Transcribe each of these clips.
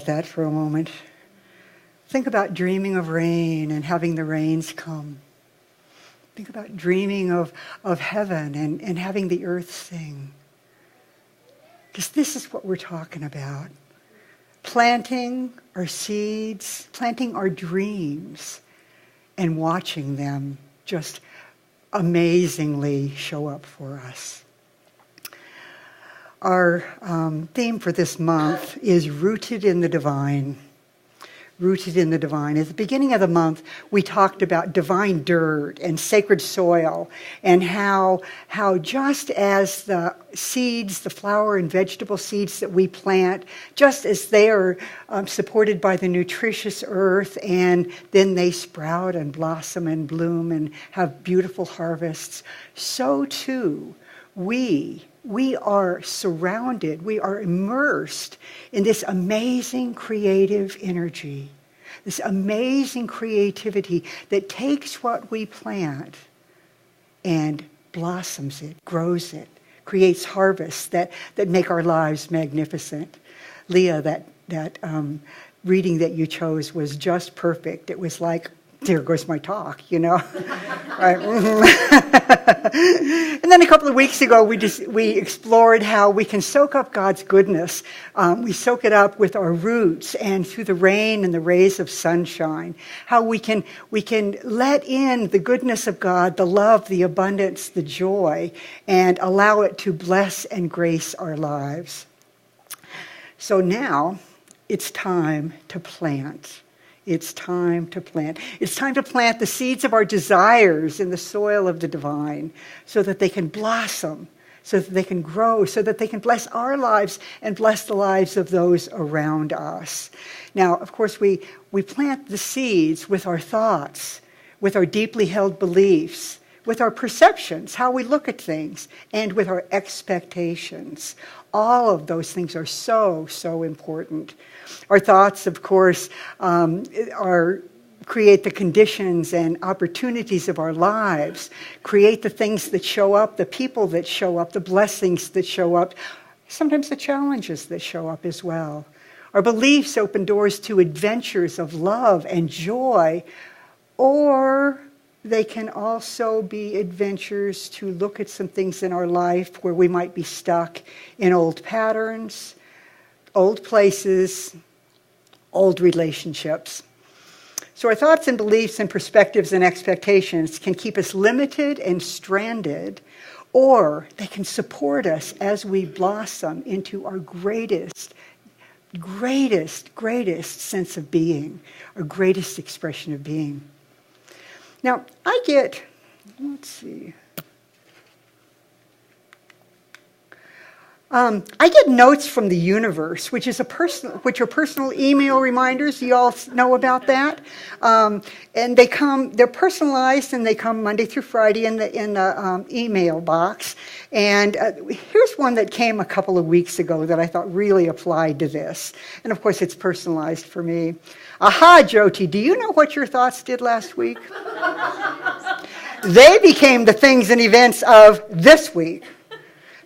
that for a moment. Think about dreaming of rain and having the rains come. Think about dreaming of heaven and having the earth sing. Because this is what we're talking about. Planting our seeds, planting our dreams, and watching them just amazingly show up for us. Our theme for this month is Rooted in the Divine. Rooted in the Divine. At the beginning of the month, we talked about divine dirt and sacred soil, and how just as the seeds, the flower and vegetable seeds that we plant, just as they are supported by the nutritious earth, and then they sprout and blossom and bloom and have beautiful harvests, so too we are surrounded, we are immersed in this amazing creative energy, this amazing creativity that takes what we plant and blossoms it, grows it, creates harvests that make our lives magnificent. Leah, that reading that you chose was just perfect. It was like, there goes my talk, Right? And then a couple of weeks ago, we explored how we can soak up God's goodness. We soak it up with our roots and through the rain and the rays of sunshine. How we can let in the goodness of God, the love, the abundance, the joy, and allow it to bless and grace our lives. So now it's time to plant. It's time to plant. It's time to plant the seeds of our desires in the soil of the divine so that they can blossom, so that they can grow, so that they can bless our lives and bless the lives of those around us. Now, of course, we plant the seeds with our thoughts, with our deeply held beliefs, with our perceptions, how we look at things, and with our expectations. All of those things are so, so important. Our thoughts, of course, create the conditions and opportunities of our lives, create the things that show up, the people that show up, the blessings that show up, sometimes the challenges that show up as well. Our beliefs open doors to adventures of love and joy, or they can also be adventures to look at some things in our life where we might be stuck in old patterns, old places, old relationships. So our thoughts and beliefs and perspectives and expectations can keep us limited and stranded, or they can support us as we blossom into our greatest sense of being, our greatest expression of being. Now, I get notes from the universe, which are personal email reminders. You all know about that, and they're personalized, and they come Monday through Friday in the email box. And here's one that came a couple of weeks ago that I thought really applied to this. And of course, it's personalized for me. Aha, Jyoti, do you know what your thoughts did last week? They became the things and events of this week.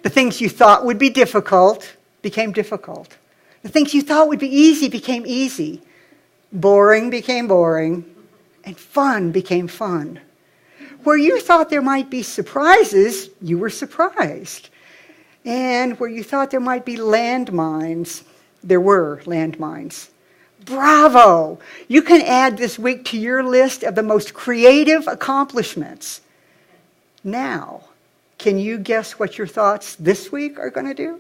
The things you thought would be difficult became difficult. The things you thought would be easy became easy. Boring became boring. And fun became fun. Where you thought there might be surprises, you were surprised. And where you thought there might be landmines, there were landmines. Bravo! You can add this week to your list of the most creative accomplishments. Now, can you guess what your thoughts this week are going to do?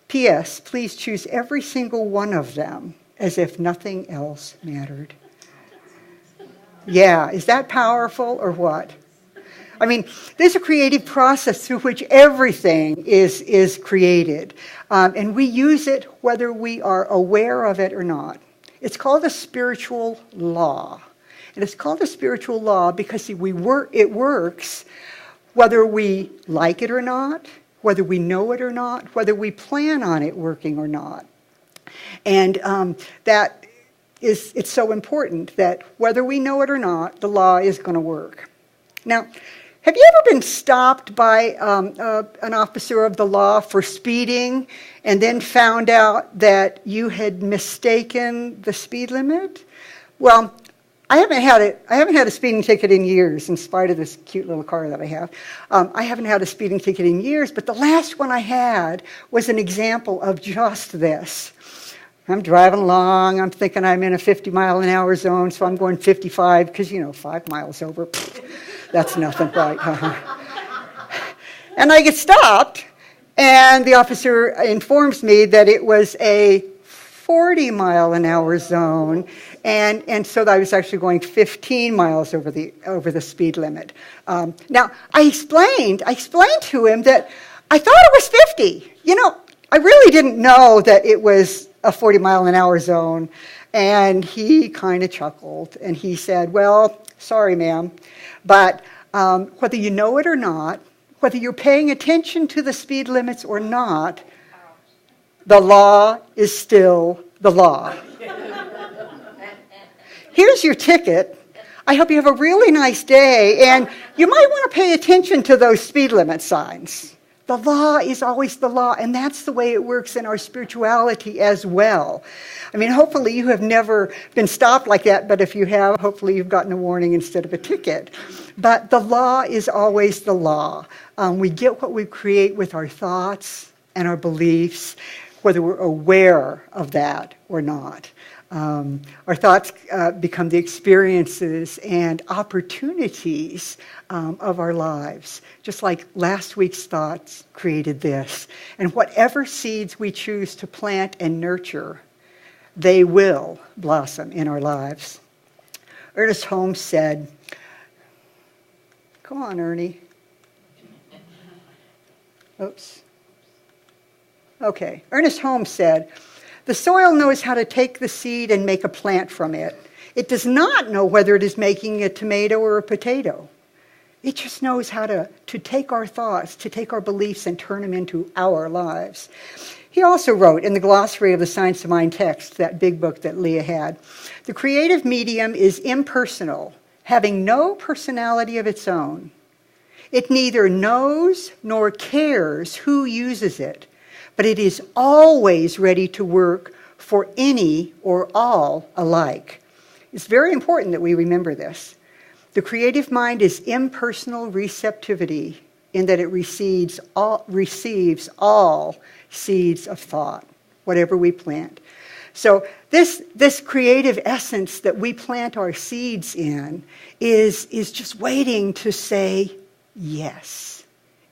P.S. Please choose every single one of them as if nothing else mattered. Yeah, is that powerful or what? I mean, there's a creative process through which everything is created. And we use it whether we are aware of it or not. It's called a spiritual law. And it's called a spiritual law because it works whether we like it or not, whether we know it or not, whether we plan on it working or not. And it's so important that whether we know it or not, the law is going to work. Now, Have you ever been stopped by an officer of the law for speeding and then found out that you had mistaken the speed limit? Well, I haven't had a speeding ticket in years, in spite of this cute little car that I have. I haven't had a speeding ticket in years, but the last one I had was an example of just this. I'm driving along, I'm thinking I'm in a 50-mile-an-hour zone, so I'm going 55, because, 5 miles over, that's nothing, right? And I get stopped, and the officer informs me that it was a 40-mile-an-hour zone, and so I was actually going 15 miles over the speed limit. Now, I explained to him that I thought it was 50. I really didn't know that it was a 40-mile-an-hour zone, and he kind of chuckled, and he said, "Well, sorry, ma'am, but whether you know it or not, whether you're paying attention to the speed limits or not, the law is still the law. Here's your ticket. I hope you have a really nice day, and you might want to pay attention to those speed limit signs." The law is always the law, and that's the way it works in our spirituality as well. I mean, hopefully you have never been stopped like that, but if you have, hopefully you've gotten a warning instead of a ticket. But the law is always the law. We get what we create with our thoughts and our beliefs, whether we're aware of that or not. Our thoughts become the experiences and opportunities of our lives, just like last week's thoughts created this. And whatever seeds we choose to plant and nurture, they will blossom in our lives. Ernest Holmes said, come on, Ernie. Oops. Okay. Ernest Holmes said, "The soil knows how to take the seed and make a plant from it. It does not know whether it is making a tomato or a potato. It just knows how to take our thoughts, to take our beliefs and turn them into our lives." He also wrote in the Glossary of the Science of Mind text, that big book that Leah had, "The creative medium is impersonal, having no personality of its own. It neither knows nor cares who uses it, but it is always ready to work for any or all alike." It's very important that we remember this. The creative mind is impersonal receptivity in that it receives all seeds of thought, whatever we plant. So this creative essence that we plant our seeds in is just waiting to say yes.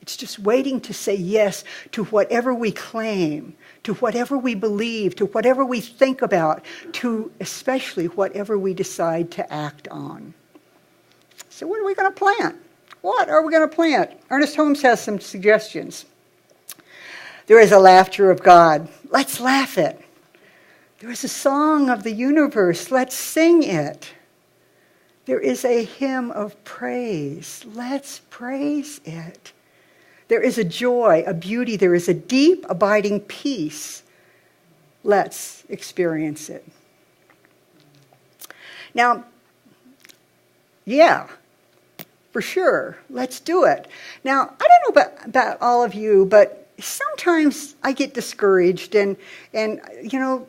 It's just waiting to say yes to whatever we claim, to whatever we believe, to whatever we think about, to especially whatever we decide to act on. So what are we going to plant? What are we going to plant? Ernest Holmes has some suggestions. There is a laughter of God. Let's laugh it. There is a song of the universe. Let's sing it. There is a hymn of praise. Let's praise it. There is a joy, a beauty. There is a deep, abiding peace. Let's experience it. Now, yeah, for sure, let's do it. Now, I don't know about all of you, but sometimes I get discouraged and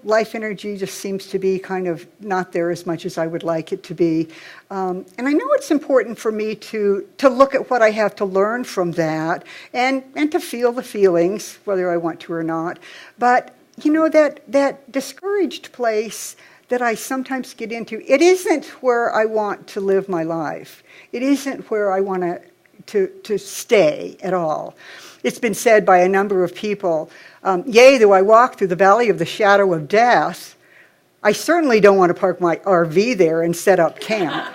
life energy just seems to be kind of not there as much as I would like it to be. And I know it's important for me to look at what I have to learn from that and to feel the feelings, whether I want to or not. But, that discouraged place that I sometimes get into, it isn't where I want to live my life. It isn't where I want to stay at all. It's been said by a number of people, yea, though I walk through the valley of the shadow of death, I certainly don't want to park my RV there and set up camp.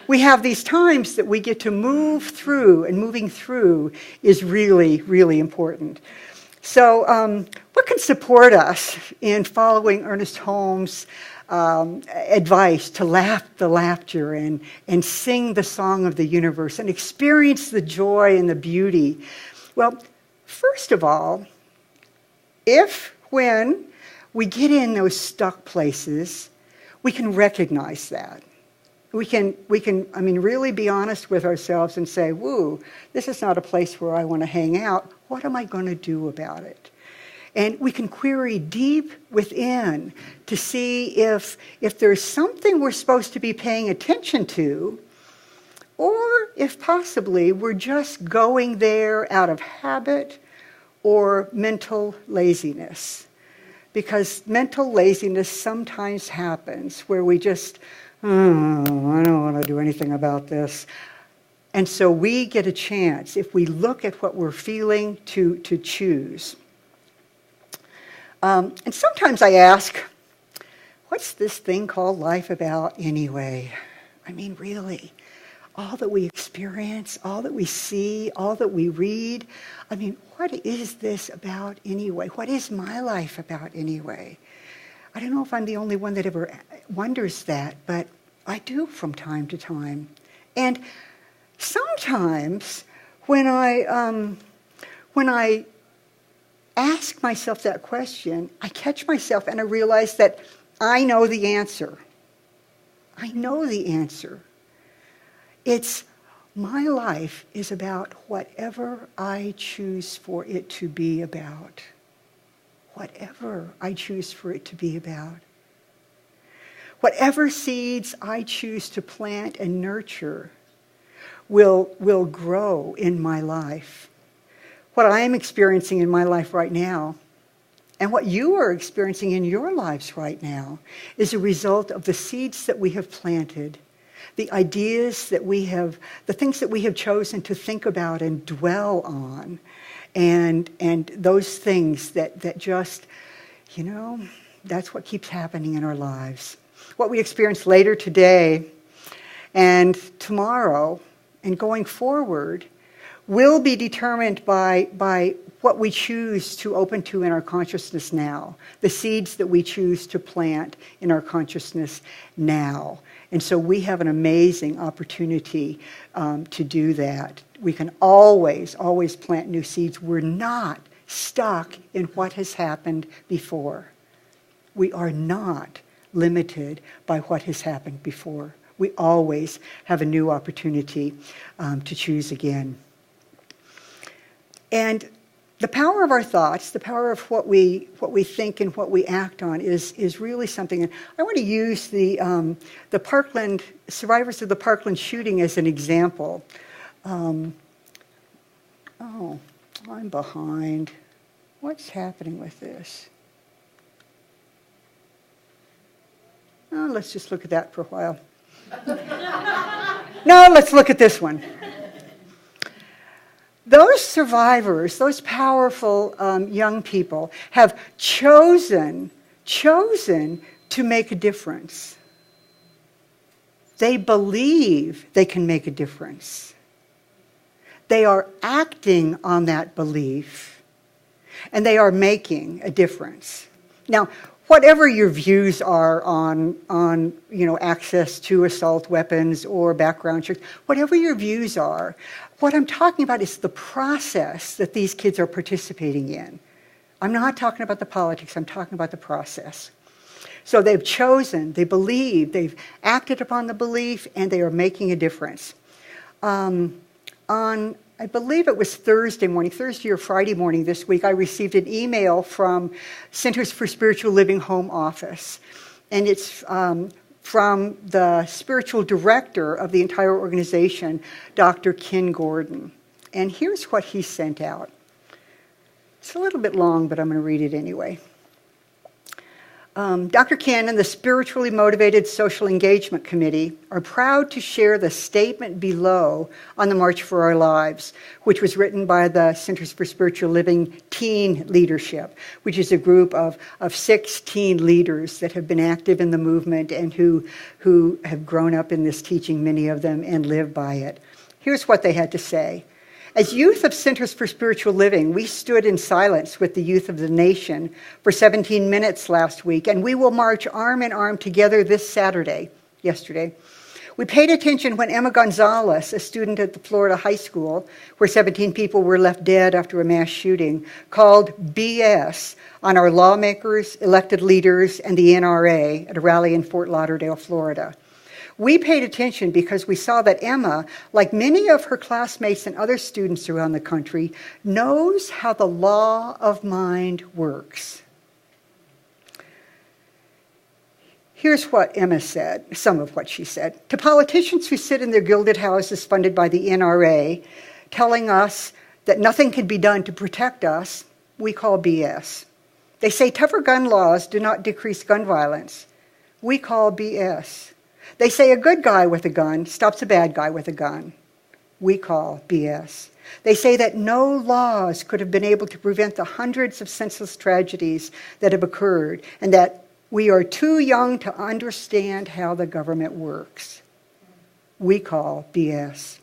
We have these times that we get to move through, and moving through is really, really important. So what can support us in following Ernest Holmes' advice to laugh the laughter and sing the song of the universe and experience the joy and the beauty? Well, first of all, when we get in those stuck places, we can recognize that. We can, really be honest with ourselves and say, woo, this is not a place where I want to hang out. What am I going to do about it? And we can query deep within to see if there's something we're supposed to be paying attention to, or if possibly we're just going there out of habit or mental laziness. Because mental laziness sometimes happens where we just, I don't want to do anything about this. And so we get a chance, if we look at what we're feeling, to choose. And sometimes I ask, what's this thing called life about anyway? Really, all that we experience, all that we see, all that we read, what is this about anyway? What is my life about anyway? I don't know if I'm the only one that ever wonders that, but I do from time to time. And sometimes when I ask myself that question, I catch myself and I realize that I know the answer. I know the answer. It's my life is about whatever I choose for it to be about. Whatever I choose for it to be about. Whatever seeds I choose to plant and nurture will grow in my life. What I am experiencing in my life right now, and what you are experiencing in your lives right now, is a result of the seeds that we have planted, the ideas that we have, the things that we have chosen to think about and dwell on, and those things that just, that's what keeps happening in our lives. What we experience later today and tomorrow and going forward will be determined by what we choose to open to in our consciousness now, the seeds that we choose to plant in our consciousness now. And so we have an amazing opportunity to do that. We can always plant new seeds. We're not stuck in what has happened before. We are not limited by what has happened before. We always have a new opportunity to choose again. And the power of our thoughts, the power of what we think and what we act on is really something. And I want to use the Parkland survivors of the Parkland shooting as an example. I'm behind. What's happening with this? Oh, let's just look at that for a while. No, let's look at this one. Those survivors, those powerful young people, have chosen to make a difference. They believe they can make a difference. They are acting on that belief, and they are making a difference. Now, whatever your views are on access to assault weapons or background checks, whatever your views are, what I'm talking about is the process that these kids are participating in. I'm not talking about the politics, I'm talking about the process. So they've chosen, they believe, they've acted upon the belief, and they are making a difference. I believe it was Thursday or Friday morning this week, I received an email from Centers for Spiritual Living Home Office. And it's from the spiritual director of the entire organization, Dr. Ken Gordon. And here's what he sent out. It's a little bit long, but I'm going to read it anyway. Dr. Ken and the Spiritually Motivated Social Engagement Committee are proud to share the statement below on the March for Our Lives, which was written by the Centers for Spiritual Living Teen Leadership, which is a group of 6 teen leaders that have been active in the movement and who have grown up in this teaching, many of them, and live by it. Here's what they had to say. As youth of Centers for Spiritual Living, we stood in silence with the youth of the nation for 17 minutes last week, and we will march arm in arm together this yesterday. We paid attention when Emma Gonzalez, a student at the Florida high school, where 17 people were left dead after a mass shooting, called BS on our lawmakers, elected leaders, and the NRA at a rally in Fort Lauderdale, Florida. We paid attention because we saw that Emma, like many of her classmates and other students around the country, knows how the law of mind works. Here's what Emma said, some of what she said. To politicians who sit in their gilded houses funded by the NRA, telling us that nothing can be done to protect us, we call BS. They say tougher gun laws do not decrease gun violence. We call BS. They say a good guy with a gun stops a bad guy with a gun. We call BS. They say that no laws could have been able to prevent the hundreds of senseless tragedies that have occurred, and that we are too young to understand how the government works. We call BS.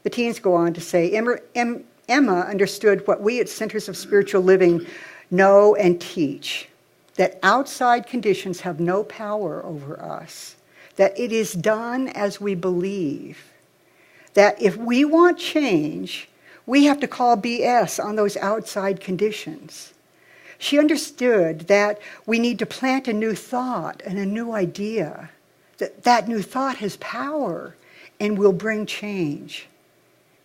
The teens go on to say, Emma understood what we at Centers of Spiritual Living know and teach, that outside conditions have no power over us, that it is done as we believe, that if we want change, we have to call BS on those outside conditions. She understood that we need to plant a new thought and a new idea, that that new thought has power and will bring change.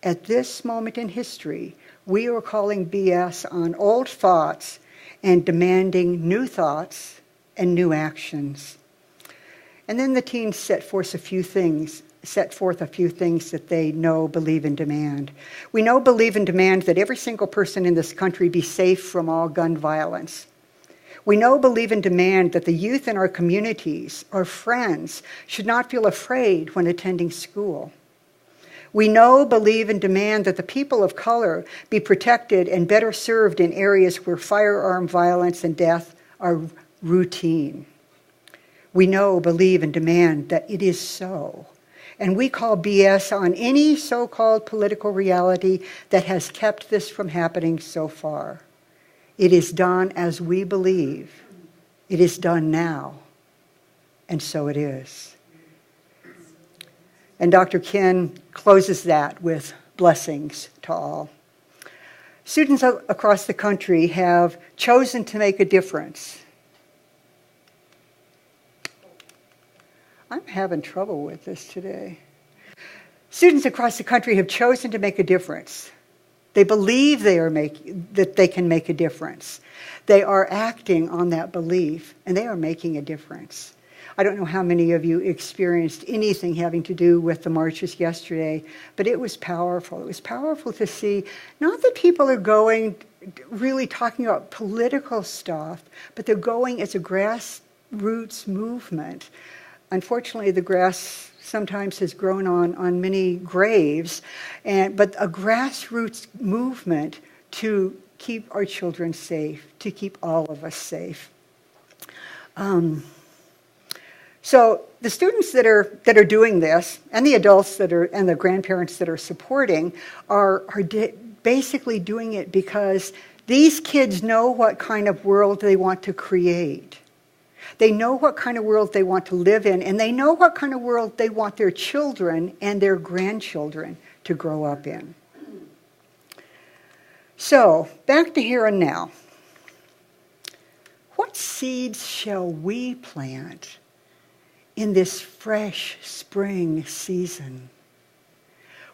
At this moment in history, we are calling BS on old thoughts and demanding new thoughts and new actions. And then the teens set forth a few things that they know, believe, and demand. We know, believe, and demand that every single person in this country be safe from all gun violence. We know, believe, and demand that the youth in our communities, our friends, should not feel afraid when attending school. We know, believe, and demand that the people of color be protected and better served in areas where firearm violence and death are routine. We know, believe, and demand that it is so. And we call BS on any so-called political reality that has kept this from happening so far. It is done as we believe. It is done now. And so it is. And Dr. Ken closes that with blessings to all. Students across the country have chosen to make a difference. I'm having trouble with this today. Students across the country have chosen to make a difference. They believe that they can make a difference. They are acting on that belief, and they are making a difference. I don't know how many of you experienced anything having to do with the marches yesterday, but it was powerful. It was powerful to see not that people are going really talking about political stuff, but they're going as a grassroots movement. Unfortunately, the grass sometimes has grown on many graves, but a grassroots movement to keep our children safe, to keep all of us safe. So the students that are doing this, and the adults and the grandparents that are supporting, are basically doing it because these kids know what kind of world they want to create. They know what kind of world they want to live in, and they know what kind of world they want their children and their grandchildren to grow up in. So, back to here and now. What seeds shall we plant in this fresh spring season?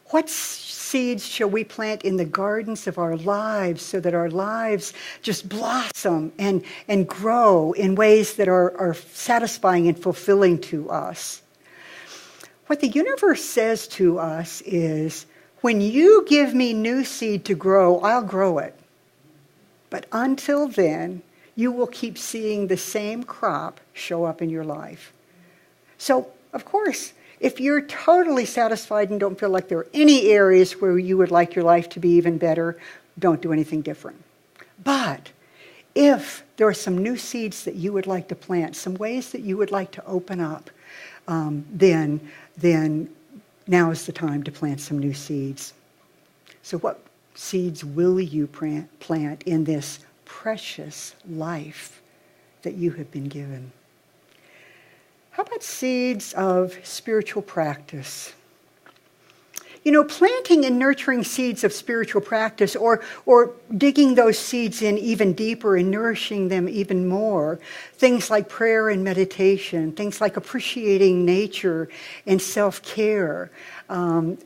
What seeds shall we plant in the gardens of our lives so that our lives just blossom and grow in ways that are satisfying and fulfilling to us? What the universe says to us is, when you give me new seed to grow, I'll grow it. But until then, you will keep seeing the same crop show up in your life. So, of course, if you're totally satisfied and don't feel like there are any areas where you would like your life to be even better, don't do anything different. But if there are some new seeds that you would like to plant, some ways that you would like to open up, then now is the time to plant some new seeds. So what seeds will you plant in this precious life that you have been given? How about seeds of spiritual practice? Planting and nurturing seeds of spiritual practice or digging those seeds in even deeper and nourishing them even more. Things like prayer and meditation, things like appreciating nature and self-care,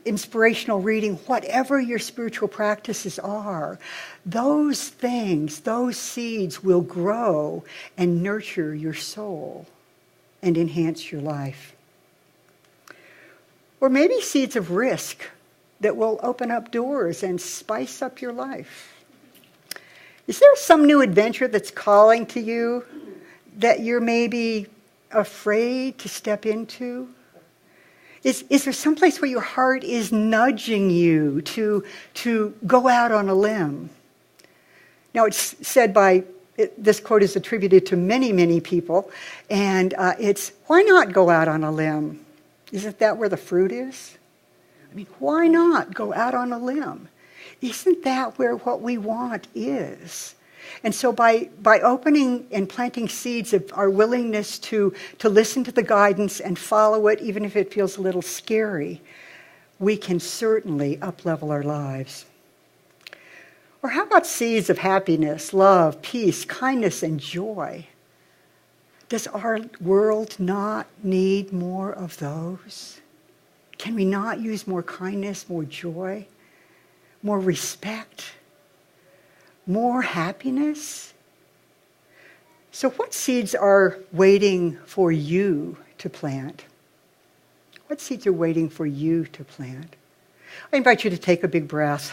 inspirational reading, whatever your spiritual practices are, those things, those seeds will grow and nurture your soul and enhance your life. Or maybe seeds of risk that will open up doors and spice up your life. Is there some new adventure that's calling to you that you're maybe afraid to step into? Is there someplace where your heart is nudging you to go out on a limb? Now, it's said this quote is attributed to many, many people, and it's, why not go out on a limb? Isn't that where the fruit is? Why not go out on a limb? Isn't that where what we want is? And so by opening and planting seeds of our willingness to listen to the guidance and follow it, even if it feels a little scary, we can certainly up-level our lives. Or how about seeds of happiness, love, peace, kindness, and joy? Does our world not need more of those? Can we not use more kindness, more joy, more respect, more happiness? So what seeds are waiting for you to plant? What seeds are waiting for you to plant? I invite you to take a big breath.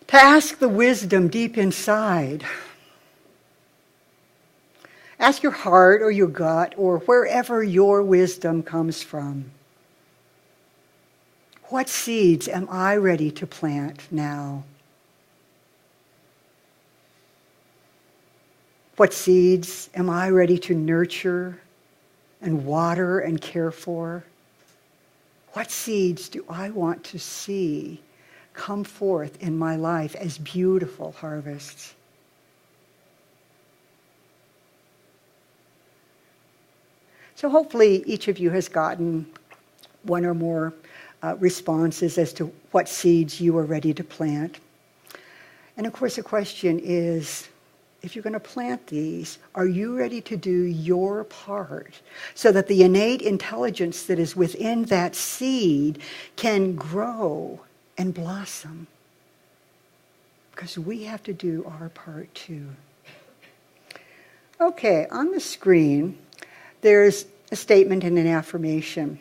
To ask the wisdom deep inside. Ask your heart or your gut or wherever your wisdom comes from. What seeds am I ready to plant now? What seeds am I ready to nurture and water and care for? What seeds do I want to see come forth in my life as beautiful harvests? So hopefully each of you has gotten one or more responses as to what seeds you are ready to plant. And of course the question is, if you're going to plant these, are you ready to do your part so that the innate intelligence that is within that seed can grow and blossom? Because we have to do our part too. Okay, on the screen, there's a statement and an affirmation.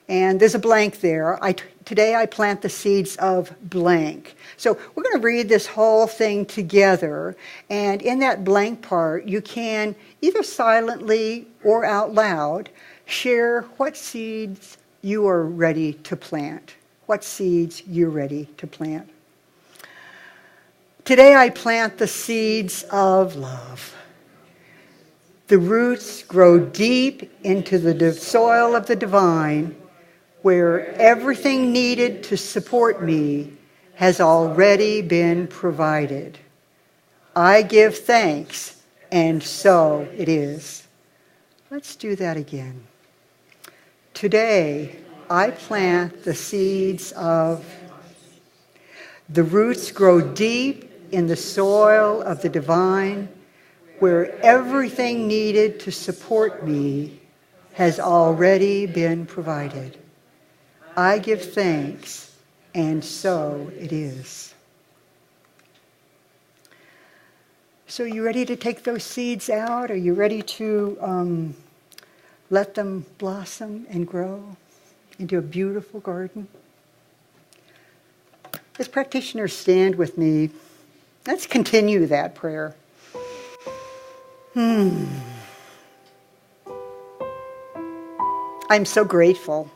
And there's a blank there. Today I plant the seeds of blank. So we're going to read this whole thing together. And in that blank part, you can either silently or out loud share what seeds you are ready to plant. What seeds you're ready to plant. Today I plant the seeds of love. The roots grow deep into the soil of the divine, where everything needed to support me has already been provided. I give thanks, and so it is. Let's do that again. Today, I plant the seeds of the roots grow deep in the soil of the divine, where everything needed to support me has already been provided. I give thanks, and so it is. So you ready to take those seeds out? Are you ready to let them blossom and grow into a beautiful garden? As practitioners, stand with me. Let's continue that prayer. I'm so grateful.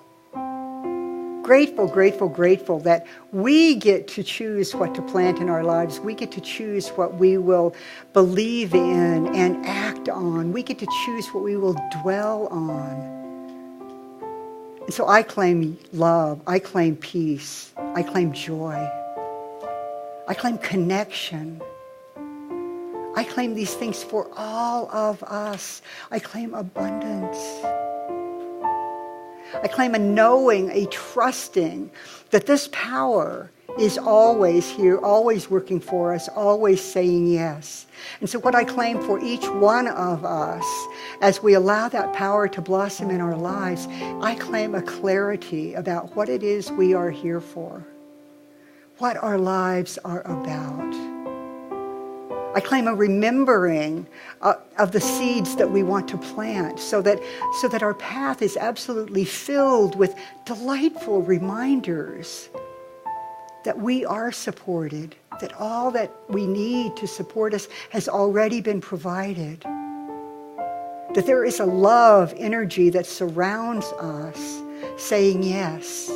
Grateful that we get to choose what to plant in our lives. We get to choose what we will believe in and act on. We get to choose what we will dwell on. And so I claim love. I claim peace. I claim joy. I claim connection. I claim these things for all of us. I claim abundance. I claim a knowing, a trusting that this power is always here, always working for us, always saying yes. And so what I claim for each one of us, as we allow that power to blossom in our lives, I claim a clarity about what it is we are here for, what our lives are about. I claim a remembering of the seeds that we want to plant so that our path is absolutely filled with delightful reminders that we are supported, that all that we need to support us has already been provided, that there is a love energy that surrounds us saying yes.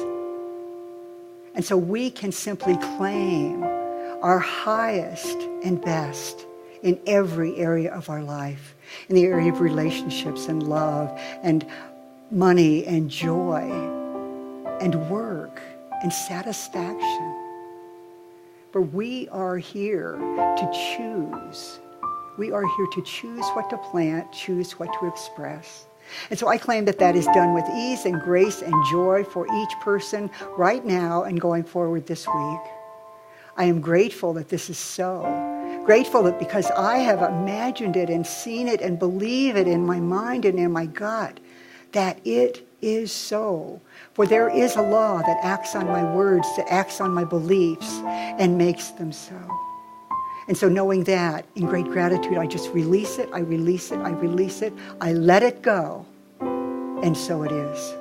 And so we can simply claim our highest and best in every area of our life, in the area of relationships and love and money and joy and work and satisfaction. For we are here to choose. We are here to choose what to plant, choose what to express. And so I claim that that is done with ease and grace and joy for each person right now and going forward this week. I am grateful that this is so. Grateful that because I have imagined it and seen it and believe it in my mind and in my gut, that it is so. For there is a law that acts on my words, that acts on my beliefs, and makes them so. And so knowing that, in great gratitude, I just release it, I release it, I release it, I let it go, and so it is.